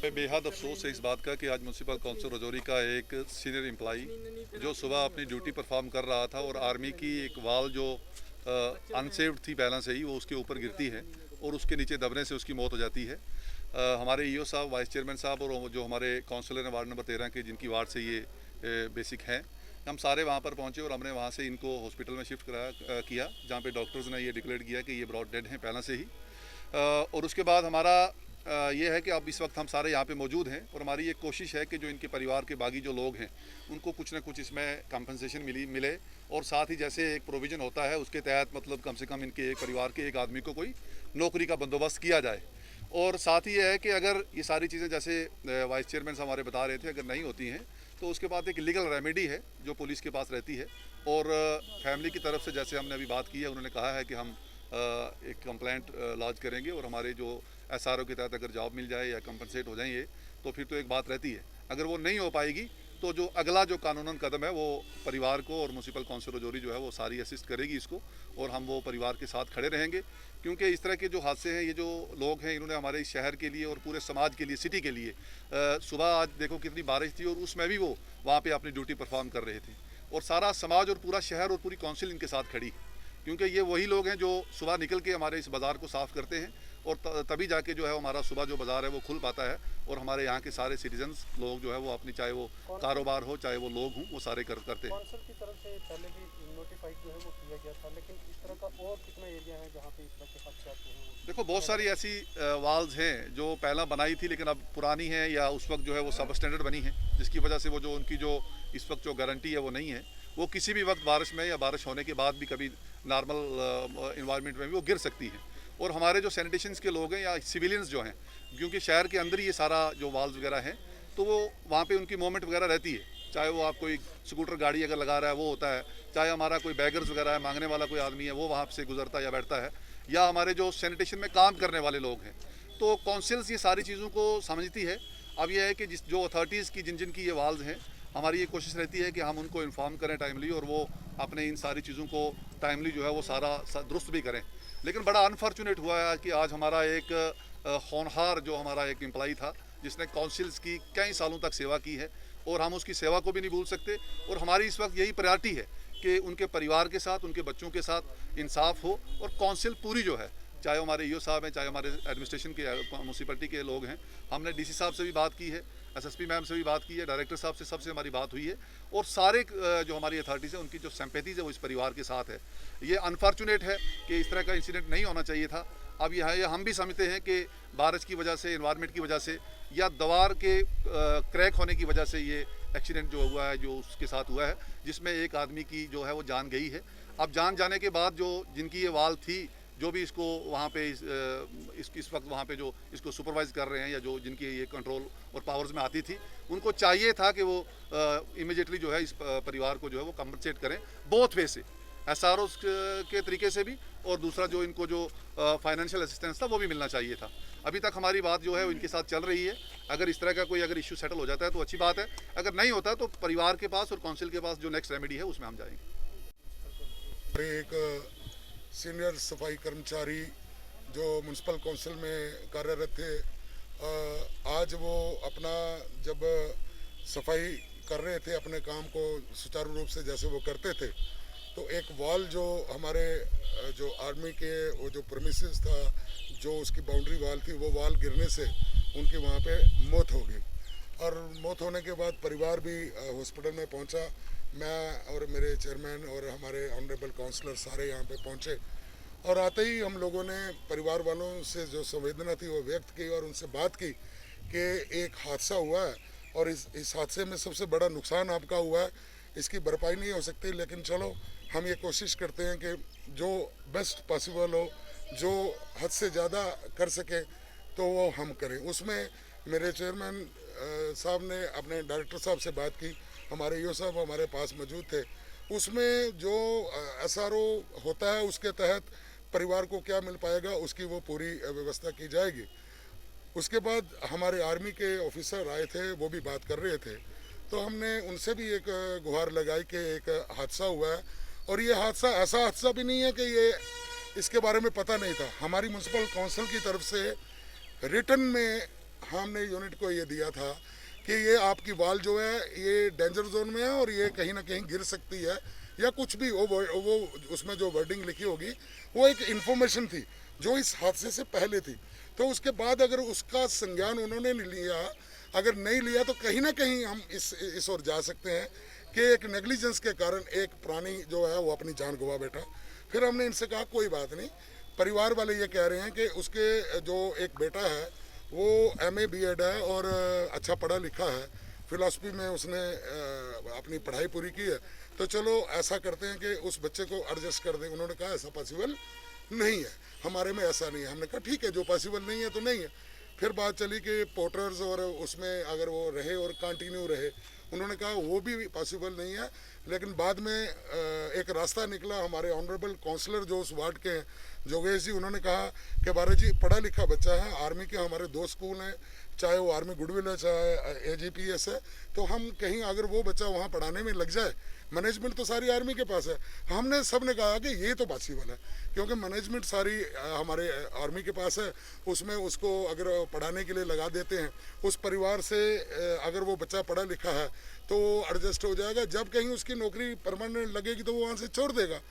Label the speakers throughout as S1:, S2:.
S1: हमें बेहद अफसोस है इस बात का कि आज म्यूनसिपल काउंसिल रजौरी का एक सीनियर एम्प्लाई जो सुबह अपनी ड्यूटी परफॉर्म कर रहा था और आर्मी की एक वाल जो अनसेव्ड थी पहला से ही वो उसके ऊपर गिरती है और उसके नीचे दबने से उसकी मौत हो जाती है। हमारे ईओ साहब, वाइस चेयरमैन साहब और जो हमारे काउंसिलर हैं वार्ड नंबर 13 के, जिनकी वार्ड से ये बेसिक हैं, हम सारे वहाँ पर पहुँचे और हमने वहाँ से इनको हॉस्पिटल में शिफ्ट किया, जहाँ पे डॉक्टर्स ने ये डिक्लेयर किया कि ये ब्रॉड डेड हैं पहला से ही। और उसके बाद हमारा ये है कि अब इस वक्त हम सारे यहाँ पे मौजूद हैं और हमारी एक कोशिश है कि जो इनके परिवार के बाकी जो लोग हैं उनको कुछ ना कुछ इसमें कंपनसेशन मिले और साथ ही जैसे एक प्रोविज़न होता है उसके तहत मतलब कम से कम इनके एक परिवार के एक आदमी को कोई नौकरी का बंदोबस्त किया जाए। और साथ ही ये है कि अगर ये सारी चीज़ें जैसे वाइस चेयरमैन साहब हमारे बता रहे थे अगर नहीं होती हैं तो उसके बाद एक लीगल रेमेडी है जो पुलिस के पास रहती है। और फैमिली की तरफ से जैसे हमने अभी बात की है, उन्होंने कहा है कि हम एक कंप्लेंट लॉन्च करेंगे और हमारे जो एसआरओ के तहत अगर जॉब मिल जाए या कंपनसेट हो जाए ये तो फिर तो एक बात रहती है। अगर वो नहीं हो पाएगी तो जो अगला जो कानूनन कदम है वो परिवार को और म्यूनसिपल काउंसिल रजौरी जो है वो सारी असिस्ट करेगी इसको और हम वो परिवार के साथ खड़े रहेंगे, क्योंकि इस तरह के जो हादसे हैं ये जो लोग हैं इन्होंने हमारे इस शहर के लिए और पूरे समाज के लिए, सिटी के लिए सुबह आज देखो कितनी बारिश थी और उसमें भी वो वहाँ पर अपनी ड्यूटी परफॉर्म कर रहे थे और सारा समाज और पूरा शहर और पूरी काउंसिल इनके साथ खड़ी, क्योंकि ये वही लोग हैं जो सुबह निकल के हमारे इस बाज़ार को साफ़ करते हैं और तभी जाके जो है हमारा सुबह जो बाज़ार है वो खुल पाता है और हमारे यहाँ के सारे सिटीजन्स लोग जो है वो अपनी, चाहे वो कारोबार हो चाहे वो लोग हों, वो सारे करते हैं।
S2: कौंसिल की तरफ से पहले भी नोटिफाइड जो है वो किया गया था, लेकिन इस तरह का और कितना एरिया है जहाँ पे इस तरह के हादसे हैं?
S1: देखो बहुत सारी ऐसी वाल्स हैं जो पहला बनाई थी लेकिन अब पुरानी है या उस वक्त जो है वो सब स्टैंडर्ड बनी है, जिसकी वजह से वो जो उनकी जो इस वक्त जो गारंटी है वो नहीं है, वो किसी भी वक्त बारिश में या बारिश होने के बाद भी कभी नॉर्मल इन्वायरमेंट में भी वो गिर सकती है। और हमारे जो सैनिटेशंस के लोग हैं या सिविलियंस जो हैं, क्योंकि शहर के अंदर ही ये सारा जो वाल्स वगैरह हैं तो वो वहाँ पे उनकी मूवमेंट वगैरह रहती है, चाहे वो आप कोई स्कूटर गाड़ी अगर लगा रहा है वो होता है, चाहे हमारा कोई बैगर्स वगैरह है, मांगने वाला कोई आदमी है वो वहाँ से गुजरता है या बैठता है, या हमारे जो सैनिटेशन में काम करने वाले लोग हैं। तो काउंसिल्स ये सारी चीज़ों को समझती है। अब यह है कि जो अथॉरिटीज़ की जिन की ये वाल्स हैं, हमारी ये कोशिश रहती है कि हम उनको इन्फॉर्म करें टाइमली और वो अपने इन सारी चीज़ों को टाइमली जो है वो सारा दुरुस्त भी करें। लेकिन बड़ा अनफॉर्चुनेट हुआ है कि आज हमारा एक होनहार जो हमारा एक एम्प्लॉई था जिसने काउंसिल्स की कई सालों तक सेवा की है और हम उसकी सेवा को भी नहीं भूल सकते और हमारी इस वक्त यही प्रायोरिटी है कि उनके परिवार के साथ, उनके बच्चों के साथ इंसाफ हो और काउंसिल पूरी जो है, चाहे हमारे ईओ साहब हैं, चाहे हमारे एडमिनिस्ट्रेशन के म्यूनसिपलिटी के लोग हैं, हमने डीसी साहब से भी बात की है, एसएसपी मैम से भी बात की है, डायरेक्टर साहब से, सबसे हमारी बात हुई है और सारे जो हमारी अथॉरिटीज़ हैं उनकी जो सिंपैथीज़ है वो इस परिवार के साथ है। ये अनफॉर्चुनेट है कि इस तरह का इंसिडेंट नहीं होना चाहिए था। अब यह हम भी समझते हैं कि बारिश की वजह से, एनवायरनमेंट की वजह से या दीवार के क्रैक होने की वजह से ये एक्सीडेंट जो हुआ है, जो उसके साथ हुआ है, जिसमें एक आदमी की जो है वो जान गई है। अब जान जाने के बाद जो जिनकी ये वाल थी, जो भी इसको वहाँ पे इस वक्त वहाँ पे जो इसको सुपरवाइज़ कर रहे हैं या जो जिनकी ये कंट्रोल और पावर्स में आती थी, उनको चाहिए था कि वो इमीडिएटली जो है इस परिवार को जो है वो कंपनसेट करें बोथ वे से, एसआरओ के तरीके से भी और दूसरा जो इनको जो फाइनेंशियल असिस्टेंस था वो भी मिलना चाहिए था। अभी तक हमारी बात जो है इनके साथ चल रही है। अगर इस तरह का कोई अगर इश्यू सेटल हो जाता है तो अच्छी बात है, अगर नहीं होता तो परिवार के पास और काउंसिल के पास जो नेक्स्ट रेमेडी है उसमें हम जाएंगे।
S3: एक सीनियर सफाई कर्मचारी जो म्यूनसिपल काउंसिल में कार्यरत थे, आज वो अपना जब सफाई कर रहे थे अपने काम को सुचारू रूप से जैसे वो करते थे, तो एक वॉल जो हमारे जो आर्मी के वो जो प्रेमिसेस था, जो उसकी बाउंड्री वॉल थी, वो वॉल गिरने से उनकी वहाँ पे मौत हो गई और मौत होने के बाद परिवार भी हॉस्पिटल में पहुँचा। मैं और मेरे चेयरमैन और हमारे ऑनरेबल काउंसलर सारे यहाँ पे पहुँचे और आते ही हम लोगों ने परिवार वालों से जो संवेदना थी वो व्यक्त की और उनसे बात की कि एक हादसा हुआ है और इस हादसे में सबसे बड़ा नुकसान आपका हुआ है, इसकी भरपाई नहीं हो सकती, लेकिन चलो हम ये कोशिश करते हैं कि जो बेस्ट पॉसिबल हो, जो हद से ज़्यादा कर सके तो वो हम करें। उसमें मेरे चेयरमैन साहब ने अपने डायरेक्टर साहब से बात की, हमारे ईओ साहब हमारे पास मौजूद थे। उसमें जो एसआरओ होता है उसके तहत परिवार को क्या मिल पाएगा उसकी वो पूरी व्यवस्था की जाएगी। उसके बाद हमारे आर्मी के ऑफिसर आए थे, वो भी बात कर रहे थे, तो हमने उनसे भी एक गुहार लगाई कि एक हादसा हुआ है और ये हादसा ऐसा हादसा भी नहीं है कि ये इसके बारे में पता नहीं था। हमारी म्यूनसिपल काउंसिल की तरफ से रिटन में हमने यूनिट को ये दिया था कि ये आपकी वाल जो है ये डेंजर जोन में है और ये कहीं ना कहीं गिर सकती है या कुछ भी वो उसमें जो वर्डिंग लिखी होगी वो एक इन्फॉर्मेशन थी जो इस हादसे से पहले थी। तो उसके बाद अगर उसका संज्ञान उन्होंने लिया, अगर नहीं लिया तो कहीं ना कहीं हम इस ओर जा सकते हैं कि एक नेग्लिजेंस के कारण एक प्राणी जो है वो अपनी जान गंवा बैठा। फिर हमने इनसे कहा कोई बात नहीं, परिवार वाले ये कह रहे हैं कि उसके जो एक बेटा है वो MA B.Ed है और अच्छा पढ़ा लिखा है, फिलॉसफी में उसने अपनी पढ़ाई पूरी की है, तो चलो ऐसा करते हैं कि उस बच्चे को एडजस्ट कर दें। उन्होंने कहा ऐसा पॉसिबल नहीं है, हमारे में ऐसा नहीं है। हमने कहा ठीक है, जो पॉसिबल नहीं है तो नहीं है। फिर बात चली कि पोर्टर्स और उसमें अगर वो रहे और कंटिन्यू रहे, उन्होंने कहा वो भी पॉसिबल नहीं है। लेकिन बाद में एक रास्ता निकला, हमारे ऑनरेबल काउंसलर जो उस वार्ड के हैं जोगेश जी, उन्होंने कहा कि बारा जी पढ़ा लिखा बच्चा है, आर्मी के हमारे 2 स्कूल हैं, चाहे वो आर्मी गुडविल है चाहे AGPS है, तो हम कहीं अगर वो बच्चा वहाँ पढ़ाने में लग जाए, मैनेजमेंट तो सारी आर्मी के पास है। हमने सब ने कहा कि ये तो पॉसिबल है क्योंकि मैनेजमेंट सारी हमारे आर्मी के पास है, उसमें उसको अगर पढ़ाने के लिए लगा देते हैं, उस परिवार से अगर वो बच्चा पढ़ा लिखा है तो एडजस्ट हो जाएगा। जब कहीं उसकी नौकरी परमानेंट लगेगी तो वो वहाँ से छोड़ देगा।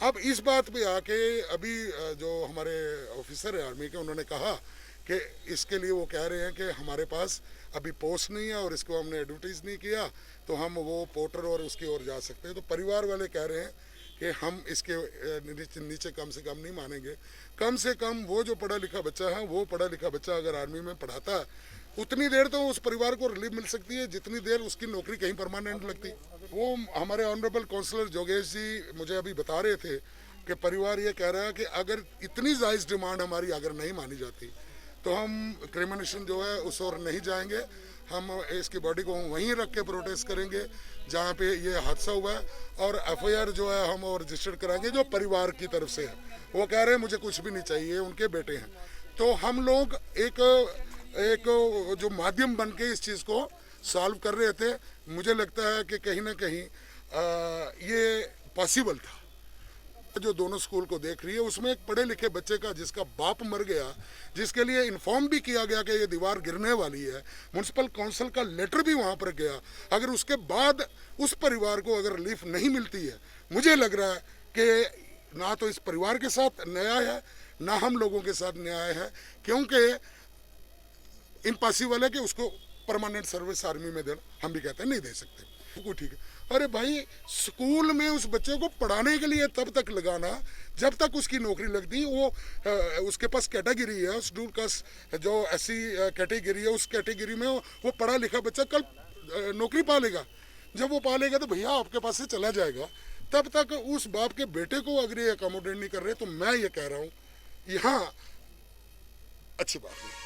S3: अब इस बात पे आके अभी जो हमारे ऑफिसर है आर्मी के, उन्होंने कहा कि इसके लिए वो कह रहे हैं कि हमारे पास अभी पोस्ट नहीं है और इसको हमने एडवर्टाइज नहीं किया तो हम वो पोर्टर और उसकी ओर जा सकते हैं। तो परिवार वाले कह रहे हैं कि हम इसके नीचे कम से कम नहीं मानेंगे। कम से कम वो जो पढ़ा लिखा बच्चा है, वो पढ़ा लिखा बच्चा अगर आर्मी में पढ़ाता है उतनी देर तो उस परिवार को रिलीफ मिल सकती है जितनी देर उसकी नौकरी कहीं परमानेंट लगती। वो हमारे ऑनरेबल काउंसलर जोगेश जी मुझे अभी बता रहे थे कि परिवार ये कह रहा है कि अगर इतनी जायज़ डिमांड हमारी अगर नहीं मानी जाती तो हम क्रिमिनेशन जो है उस ओर नहीं जाएंगे, हम इसकी बॉडी को वहीं रख के प्रोटेस्ट करेंगे जहाँ पे ये हादसा हुआ है और FIR जो है हम और रजिस्टर्ड कराएंगे जो परिवार की तरफ से है। वो कह रहे हैं मुझे कुछ भी नहीं चाहिए, उनके बेटे हैं। तो हम लोग एक जो माध्यम बन के इस चीज़ को सॉल्व कर रहे थे। मुझे लगता है कि कहीं ना कहीं ये पॉसिबल था। जो दोनों स्कूल को देख रही है उसमें एक पढ़े लिखे बच्चे का जिसका बाप मर गया, जिसके लिए इन्फॉर्म भी किया गया कि ये दीवार गिरने वाली है, म्यूनसिपल काउंसिल का लेटर भी वहाँ पर गया, अगर उसके बाद उस परिवार को अगर रिलीफ नहीं मिलती है, मुझे लग रहा है कि ना तो इस परिवार के साथ न्याय है ना हम लोगों के साथ न्याय है, क्योंकि इम्पॉसिबल है कि उसको परमानेंट सर्विस आर्मी में देना। हम भी कहते हैं नहीं दे सकते, ठीक है। अरे भाई, स्कूल में उस बच्चे को पढ़ाने के लिए तब तक लगाना जब तक उसकी नौकरी लगती। वो उसके पास कैटेगरी है, शेड्यूल कास्ट जो SC कैटेगरी है, उस कैटेगरी में वो पढ़ा लिखा बच्चा कल नौकरी पा लेगा। जब वो पा लेगा तो भैया आपके पास से चला जाएगा। तब तक उस बाप के बेटे को अगर ये अकोमोडेट नहीं कर रहे तो मैं ये कह रहा हूँ यहाँ अच्छी बात नहीं।